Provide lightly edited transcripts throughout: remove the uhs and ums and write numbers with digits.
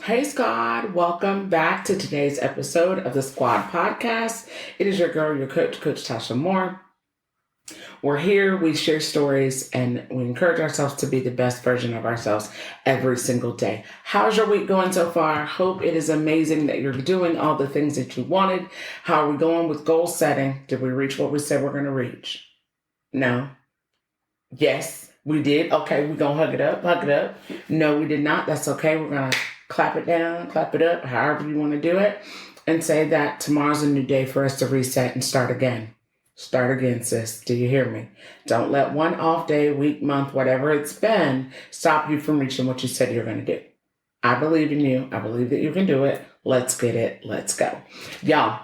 Hey, Squad. Welcome back to today's episode of the Squad Podcast. It is your girl, your coach, Coach Tocha Moore. We're here, we share stories, and we encourage ourselves to be the best version of ourselves every single day. How's your week going so far? Hope it is amazing that you're doing all the things that you wanted. How are we going with goal setting? Did we reach what we said we're going to reach? No. Yes, we did. Okay, we're going to hug it up, hug it up. No, we did not. That's okay. We're going to clap it down, clap it up, however you want to do it, and say that tomorrow's a new day for us to reset and start again. Start again, sis. Do you hear me? Don't let one off day, week, month, whatever it's been, stop you from reaching what you said you're going to do. I believe in you. I believe that you can do it. Let's get it. Let's go. Y'all,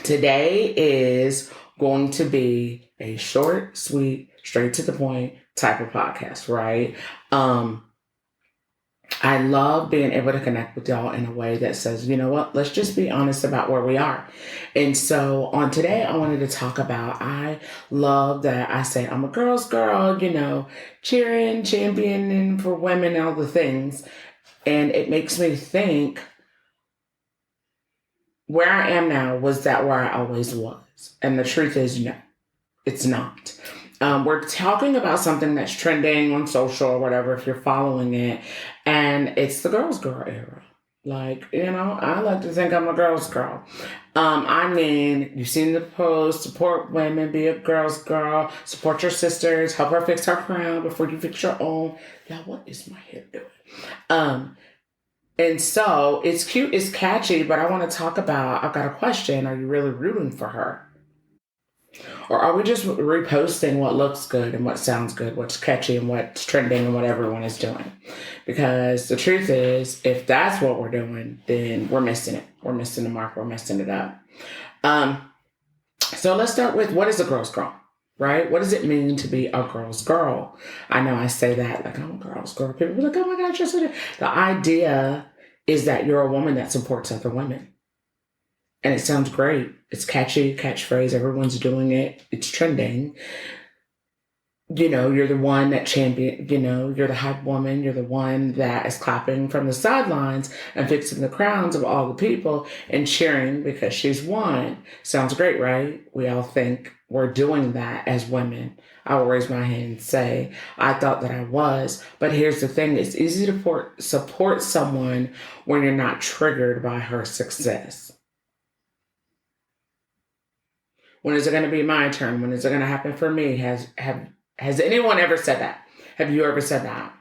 today is going to be a short, sweet, straight to the point type of podcast, right? I love being able to connect with y'all in a way that says, you know what, let's just be honest about where we are. And so on today, I wanted to talk about, I love that I say I'm a girl's girl, cheering, championing for women, all the things. And it makes me think, where I am now, was that where I always was? And the truth is, no, it's not. We're talking about something that's trending on social or whatever, if you're following it, and it's the girl's girl era. I like to think I'm a girl's girl. You've seen the post, support women, be a girl's girl, support your sisters, help her fix her crown before you fix your own. Y'all, what is my hair doing? And so it's cute, it's catchy, but I want to talk about, I've got a question. Are you really rooting for her? Or are we just reposting what looks good and what sounds good, what's catchy and what's trending and what everyone is doing? Because the truth is, if that's what we're doing, then we're missing it. We're missing the mark. We're messing it up. So let's start with, what is a girl's girl, right? What does it mean to be a girl's girl? I know I say that like, I'm a girl's girl. People be like, oh my gosh, you're so good. The idea is that you're a woman that supports other women. And it sounds great. It's catchy, catchphrase. Everyone's doing it. It's trending. You're the one that champion, you're the hype woman. You're the one that is clapping from the sidelines and fixing the crowns of all the people and cheering because she's won. Sounds great, right? We all think we're doing that as women. I will raise my hand and say, I thought that I was. But here's the thing. It's easy to support someone when you're not triggered by her success. When is it going to be my turn? When is it going to happen for me? Has anyone ever said that? Have you ever said that?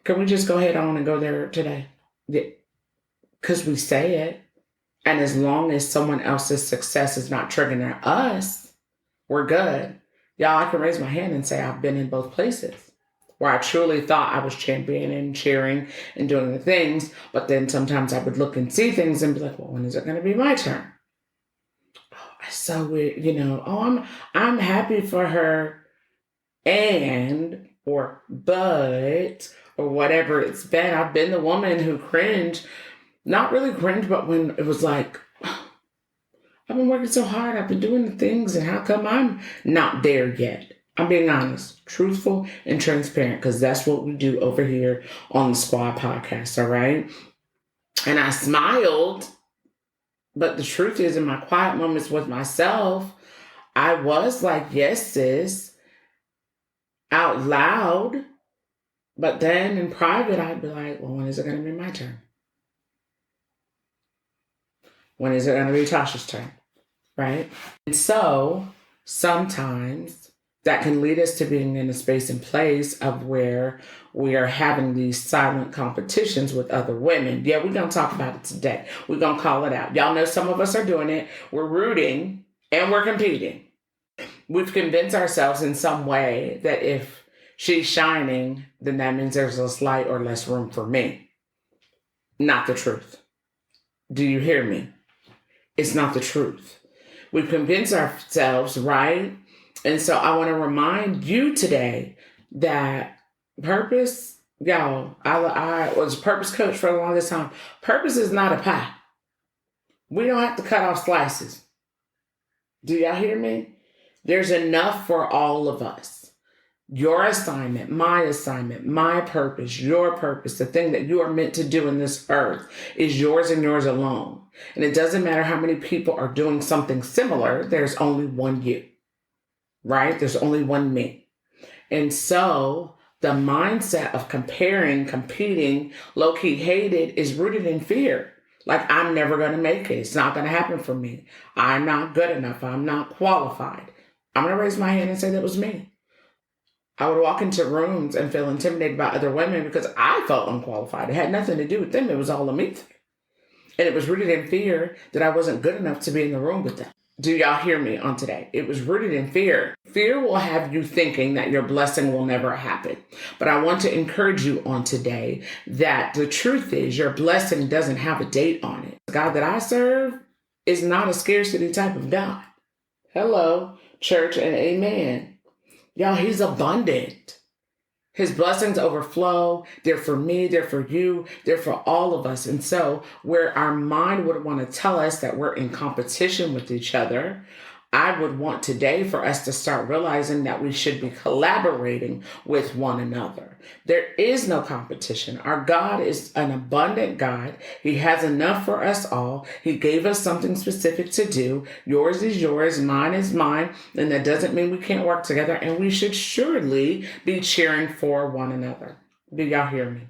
Can we just go ahead on and go there today? Because we say it. And as long as someone else's success is not triggering us, we're good. Y'all, I can raise my hand and say I've been in both places where I truly thought I was championing, cheering, and doing the things. But then sometimes I would look and see things and be like, well, when is it going to be my turn? So I'm happy for her but whatever it's been. I've been the woman who cringed, not really cringed, but when it was like, I've been working so hard, I've been doing the things, and how come I'm not there yet? I'm being honest, truthful, and transparent, because that's what we do over here on the Squad Podcast, all right? And I smiled. But the truth is, in my quiet moments with myself, I was like, yes, sis, out loud. But then in private, I'd be like, well, when is it going to be my turn? When is it going to be Tasha's turn? Right? And so sometimes that can lead us to being in a space and place of where we are having these silent competitions with other women. Yeah, we're going to talk about it today. We're going to call it out. Y'all know some of us are doing it. We're rooting and we're competing. We've convinced ourselves in some way that if she's shining, then that means there's less light or less room for me. Not the truth. Do you hear me? It's not the truth. We've convinced ourselves, right? And so I want to remind you today that purpose, y'all, I was a purpose coach for the longest time. Purpose is not a pie. We don't have to cut off slices. Do y'all hear me? There's enough for all of us. Your assignment, my purpose, your purpose, the thing that you are meant to do in this earth is yours and yours alone. And it doesn't matter how many people are doing something similar, there's only one you, right? There's only one me. And so the mindset of comparing, competing, low-key hated is rooted in fear. Like, I'm never going to make it. It's not going to happen for me. I'm not good enough. I'm not qualified. I'm going to raise my hand and say that was me. I would walk into rooms and feel intimidated by other women because I felt unqualified. It had nothing to do with them. It was all a me thing. And it was rooted in fear that I wasn't good enough to be in the room with them. Do y'all hear me on today? It was rooted in fear. Fear will have you thinking that your blessing will never happen. But I want to encourage you on today that the truth is your blessing doesn't have a date on it. The God that I serve is not a scarcity type of God. Hello, church, and amen. Y'all, he's abundant. His blessings overflow. They're for me. They're for you. They're for all of us. And so where our mind would want to tell us that we're in competition with each other, I would want today for us to start realizing that we should be collaborating with one another. There is no competition. Our God is an abundant God. He has enough for us all. He gave us something specific to do. Yours is yours. Mine is mine. And that doesn't mean we can't work together. And we should surely be cheering for one another. Do y'all hear me?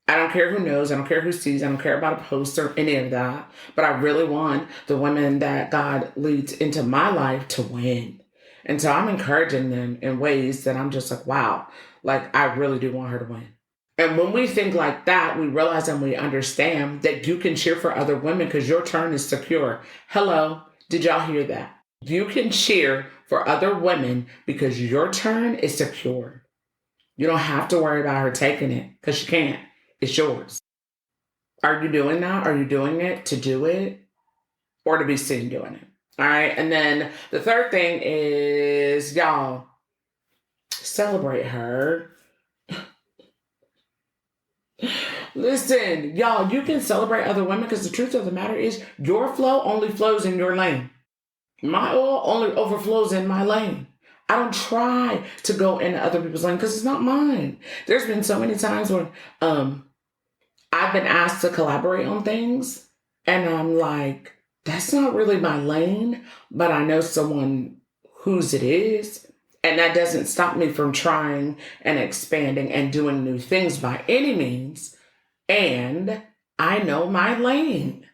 I don't care who knows. I don't care who sees. I don't care about a post or any of that. But I really want the women that God leads into my life to win. And so I'm encouraging them in ways that I'm just like, wow, like I really do want her to win. And when we think like that, we realize and we understand that you can cheer for other women because your turn is secure. Hello, did y'all hear that? You can cheer for other women because your turn is secure. You don't have to worry about her taking it because she can't. It's yours. Are you doing that? Are you doing it to do it or to be seen doing it? All right. And then the third thing is, y'all, celebrate her. Listen, y'all, you can celebrate other women because the truth of the matter is your flow only flows in your lane. My oil only overflows in my lane. I don't try to go into other people's lane because it's not mine. There's been so many times when I've been asked to collaborate on things and I'm like, that's not really my lane, but I know someone whose it is. And that doesn't stop me from trying and expanding and doing new things by any means. And I know my lane.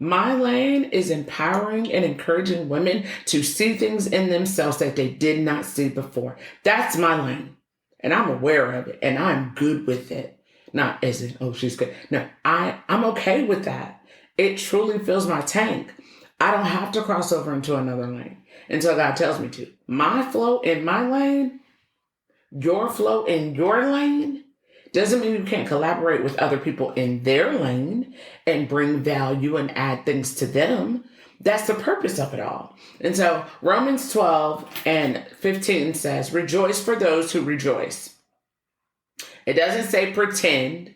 My lane is empowering and encouraging women to see things in themselves that they did not see before. That's my lane. And I'm aware of it and I'm good with it. Not as in, oh, she's good. No, I'm okay with that. It truly fills my tank. I don't have to cross over into another lane until God tells me to. My flow in my lane, your flow in your lane, doesn't mean you can't collaborate with other people in their lane and bring value and add things to them. That's the purpose of it all. And so Romans 12:15 says, rejoice for those who rejoice. It doesn't say pretend.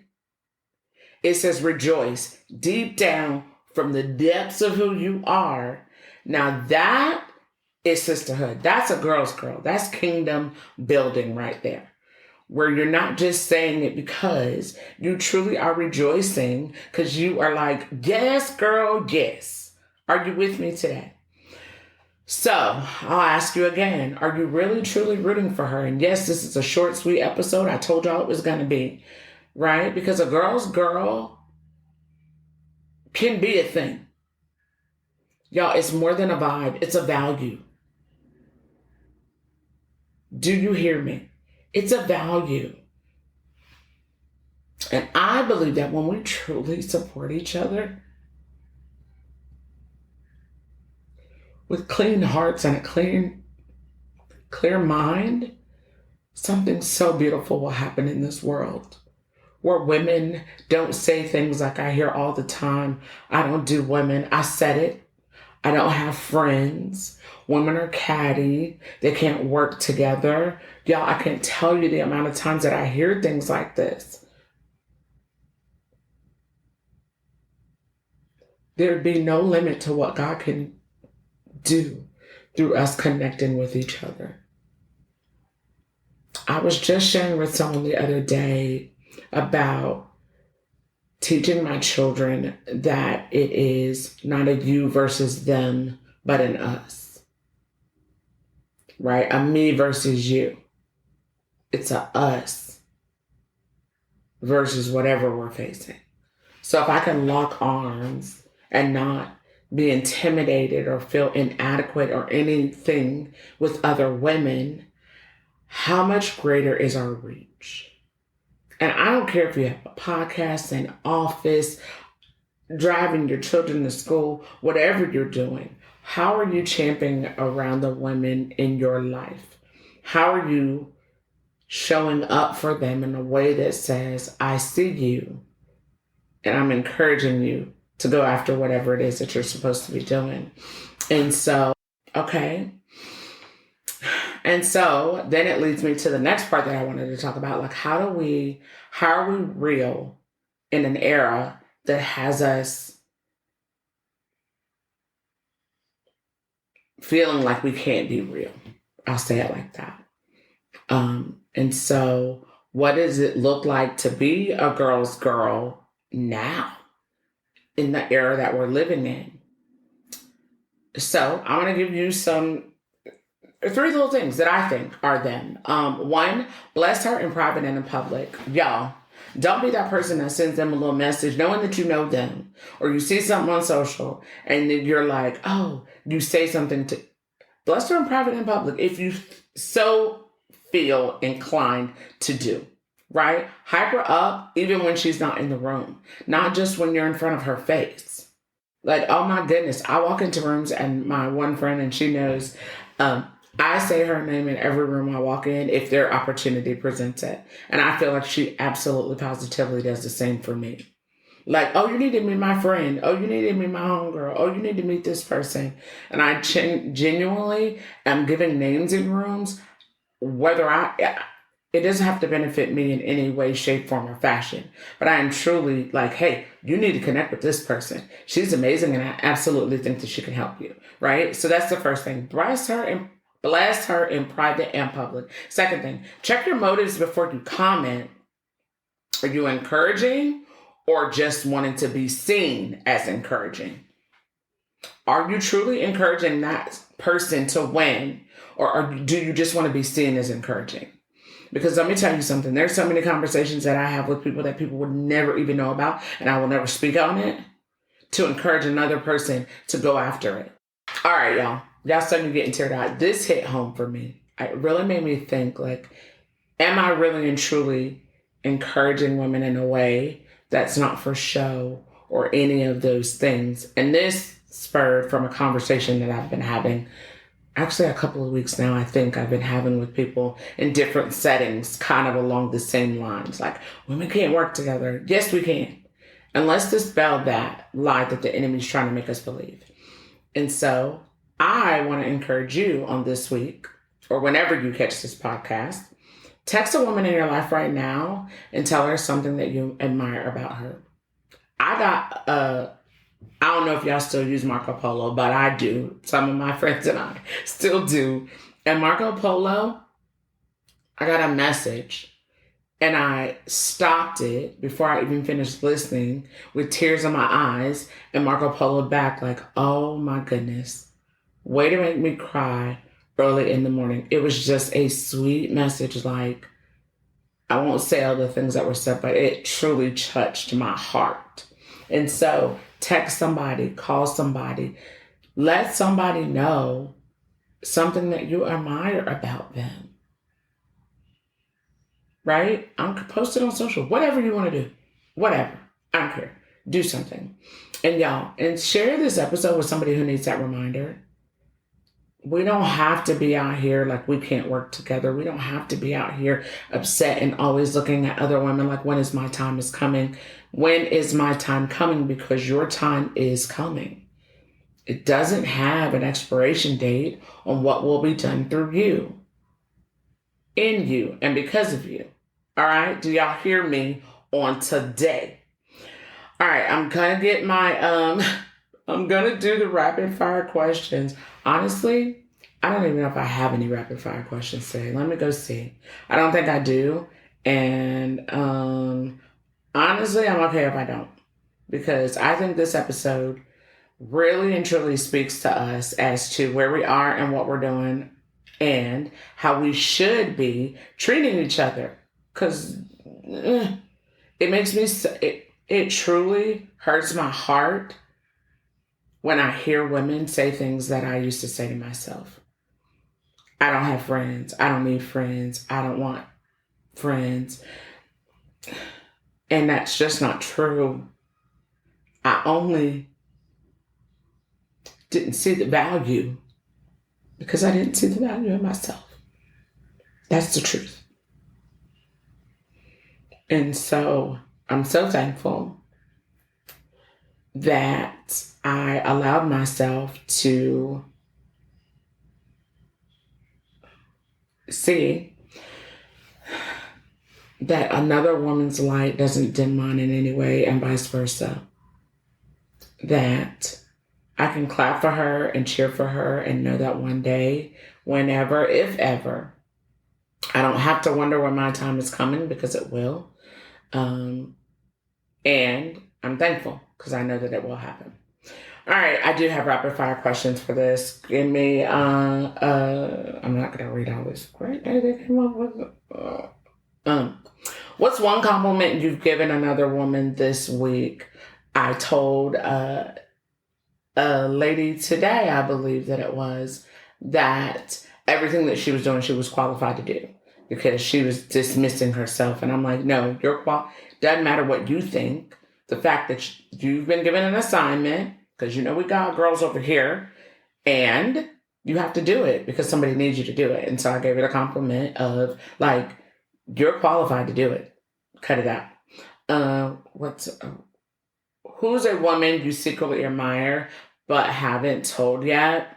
It says rejoice deep down from the depths of who you are. Now that is sisterhood. That's a girl's girl. That's kingdom building right there. Where you're not just saying it because you truly are rejoicing because you are like, yes, girl, yes. Are you with me today? So I'll ask you again, are you really, truly rooting for her? And yes, this is a short, sweet episode. I told y'all it was going to be, right? Because a girl's girl can be a thing. Y'all, it's more than a vibe. It's a value. Do you hear me? It's a value. And I believe that when we truly support each other with clean hearts and a clear mind, something so beautiful will happen in this world. Where women don't say things like I hear all the time, I don't do women. I said it. I don't have friends. Women are catty. They can't work together. Y'all, I can't tell you the amount of times that I hear things like this. There'd be no limit to what God can do through us connecting with each other. I was just sharing with someone the other day about teaching my children that it is not a you versus them, but an us, right? A me versus you. It's a us versus whatever we're facing. So if I can lock arms and not be intimidated or feel inadequate or anything with other women, how much greater is our reach? And I don't care if you have a podcast, an office, driving your children to school, whatever you're doing. How are you championing around the women in your life? How are you showing up for them in a way that says, I see you and I'm encouraging you to go after whatever it is that you're supposed to be doing? And so, okay. And so then it leads me to the next part that I wanted to talk about. Like, how are we real in an era that has us feeling like we can't be real? I'll say it like that. And so what does it look like to be a girl's girl now in the era that we're living in? So I want to give you three little things that I think are them. One, bless her in private and in public. Y'all, don't be that person that sends them a little message knowing that you know them, or you see something on social and then you're like, oh, you say something to bless her in private and in public if you so feel inclined to do, right? Hype her up even when she's not in the room, not just when you're in front of her face. Like, oh my goodness, I walk into rooms and my one friend, and she knows, I say her name in every room I walk in if their opportunity presents it. And I feel like she absolutely positively does the same for me. Like, oh, you need to meet my friend. Oh, you need to meet my homegirl. Oh, you need to meet this person. And I genuinely am giving names in rooms, it doesn't have to benefit me in any way, shape, form, or fashion. But I am truly like, hey, you need to connect with this person. She's amazing, and I absolutely think that she can help you, right? So that's the first thing. Bless her in private and public. Second thing, check your motives before you comment. Are you encouraging or just wanting to be seen as encouraging? Are you truly encouraging that person to win, or do you just want to be seen as encouraging? Because let me tell you something. There's so many conversations that I have with people that people would never even know about, and I will never speak on it, to encourage another person to go after it. All right, y'all. Y'all starting to get teared out. This hit home for me. It really made me think, like, am I really and truly encouraging women in a way that's not for show or any of those things? And this spurred from a conversation that I've been having actually a couple of weeks now. I think I've been having with people in different settings, kind of along the same lines. Like, women can't work together. Yes, we can. And let's dispel that lie that the enemy's trying to make us believe. And so I want to encourage you on this week, or whenever you catch this podcast, text a woman in your life right now and tell her something that you admire about her. I don't know if y'all still use Marco Polo, but I do. Some of my friends and I still do. And Marco Polo, I got a message and I stopped it before I even finished listening with tears in my eyes, and Marco Polo back like, oh my goodness, way to make me cry early in the morning. It was just a sweet message. Like, I won't say all the things that were said, but it truly touched my heart. And so text somebody, call somebody, let somebody know something that you admire about them. Right? Post it on social, whatever you want to do, whatever. I don't care. Do something. And y'all, and share this episode with somebody who needs that reminder. We don't have to be out here like we can't work together. We don't have to be out here upset and always looking at other women like, when is my time is coming? When is my time coming? Because your time is coming. It doesn't have an expiration date on what will be done through you, in you, and because of you. All right? Do y'all hear me on today? All right, I'm going to get I'm going to do the rapid fire questions. Honestly, I don't even know if I have any rapid fire questions today. Let me go see. I don't think I do. And honestly, I'm okay if I don't. Because I think this episode really and truly speaks to us as to where we are and what we're doing and how we should be treating each other. Because it makes me, it truly hurts my heart when I hear women say things that I used to say to myself. I don't have friends. I don't need friends. I don't want friends. And that's just not true. I only didn't see the value because I didn't see the value in myself. That's the truth. And so I'm so thankful that I allowed myself to see that another woman's light doesn't dim mine in any way, and vice versa. That I can clap for her and cheer for her and know that one day, whenever, if ever, I don't have to wonder when my time is coming, because it will. And I'm thankful because I know that it will happen. All right, I do have rapid fire questions for this. Give me, I'm not going to read all this. Great day they came up with. What's one compliment you've given another woman this week? I told a lady today, I believe that it was, that everything that she was doing, she was qualified to do because she was dismissing herself. And I'm like, no, doesn't matter what you think. The fact that you've been given an assignment, because you know we got girls over here, and you have to do it because somebody needs you to do it. And so I gave it a compliment of like, you're qualified to do it. Cut it out. Who's a woman you secretly admire but haven't told yet?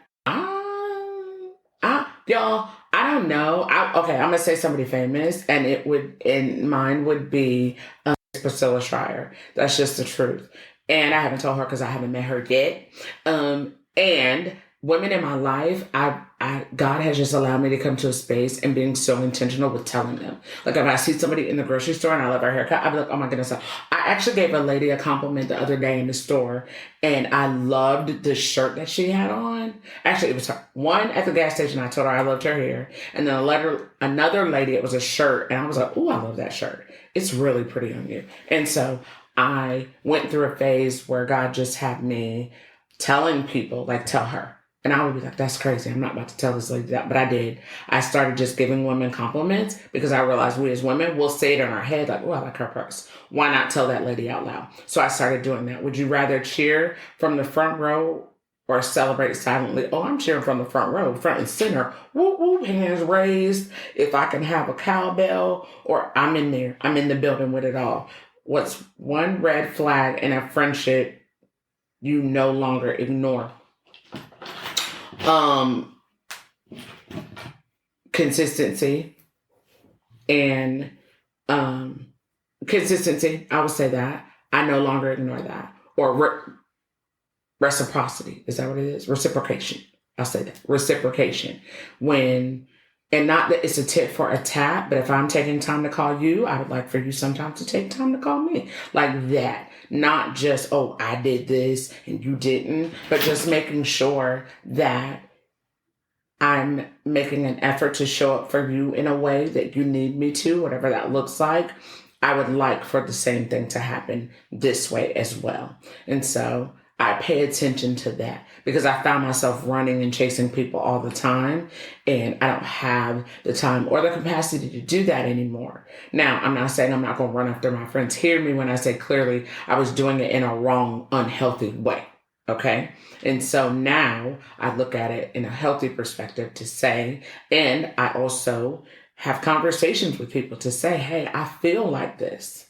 Y'all, I don't know. I'm gonna say somebody famous, and mine would be Priscilla Schreier. That's just the truth. And I haven't told her because I haven't met her yet. And women in my life, God has just allowed me to come to a space and being so intentional with telling them. Like if I see somebody in the grocery store and I love her haircut, I'll be like, oh my goodness. I actually gave a lady a compliment the other day in the store, and I loved the shirt that she had on. Actually, it was her. One at the gas station, I told her I loved her hair. And then another lady, it was a shirt. And I was like, oh, I love that shirt. It's really pretty on you. And so I went through a phase where God just had me telling people, like, tell her. And I would be like, that's crazy. I'm not about to tell this lady that. But I did. I started just giving women compliments because I realized we as women will say it in our head, like, oh, I like her purse. Why not tell that lady out loud? So I started doing that. Would you rather cheer from the front row or celebrate silently? Oh, I'm cheering from the front row, front and center. Whoop, whoop, hands raised. If I can have a cowbell, or I'm in there. I'm in the building with it all. What's one red flag in a friendship you no longer ignore? Consistency and consistency. I would say that I no longer ignore that. Or reciprocity. Is that what it is? Reciprocation. I'll say that. Reciprocation. And not that it's a tit for a tat, but if I'm taking time to call you, I would like for you sometimes to take time to call me. Like that. Not just, oh, I did this and you didn't, but just making sure that I'm making an effort to show up for you in a way that you need me to, whatever that looks like. I would like for the same thing to happen this way as well. And so I pay attention to that because I found myself running and chasing people all the time, and I don't have the time or the capacity to do that anymore. Now, I'm not saying I'm not going to run after my friends. Hear me when I say clearly I was doing it in a wrong, unhealthy way. Okay. And so now I look at it in a healthy perspective to say, and I also have conversations with people to say, hey, I feel like this.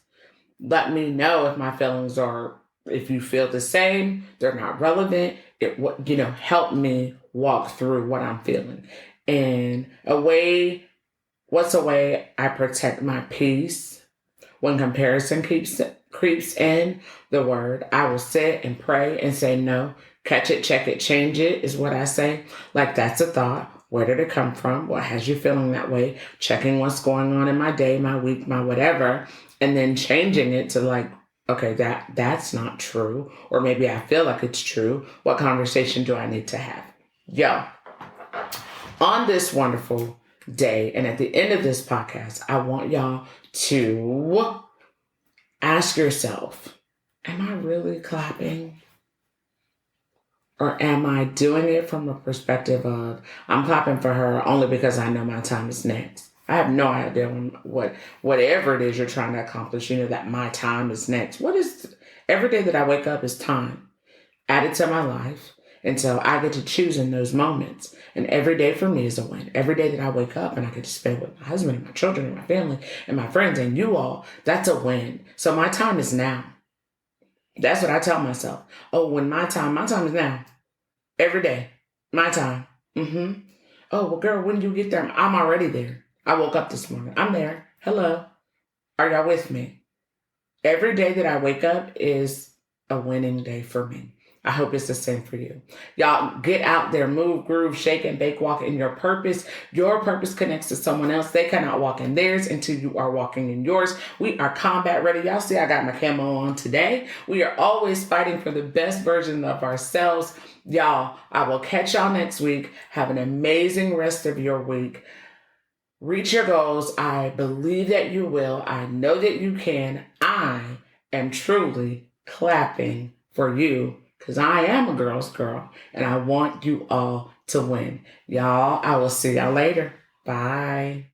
Let me know if my feelings are, if you feel the same, they're not relevant. Help me walk through what I'm feeling. And what's a way I protect my peace when comparison creeps in? The word. I will sit and pray and say no. Catch it, check it, change it is what I say. Like that's a thought. Where did it come from? What has you feeling that way? Checking what's going on in my day, my week, my whatever, and then changing it to like, okay, that's not true. Or maybe I feel like it's true. What conversation do I need to have? Yo, on this wonderful day, and at the end of this podcast, I want y'all to ask yourself, am I really clapping? Or am I doing it from a perspective of, I'm clapping for her only because I know my time is next? I have no idea whatever it is you're trying to accomplish, that my time is next. Every day that I wake up is time added to my life. And so I get to choose in those moments. And every day for me is a win. Every day that I wake up and I get to spend with my husband and my children and my family and my friends and you all, that's a win. So my time is now. That's what I tell myself. Oh, my time is now. Every day. My time. Oh, well, girl, when do you get there? I'm already there. I woke up this morning. I'm there. Hello. Are y'all with me? Every day that I wake up is a winning day for me. I hope it's the same for you. Y'all get out there, move, groove, shake, and bake, walk in your purpose. Your purpose connects to someone else. They cannot walk in theirs until you are walking in yours. We are combat ready. Y'all see I got my camo on today. We are always fighting for the best version of ourselves. Y'all, I will catch y'all next week. Have an amazing rest of your week. Reach your goals. I believe that you will. I know that you can. I am truly clapping for you. Because I am a girl's girl, and I want you all to win. Y'all, I will see y'all later. Bye.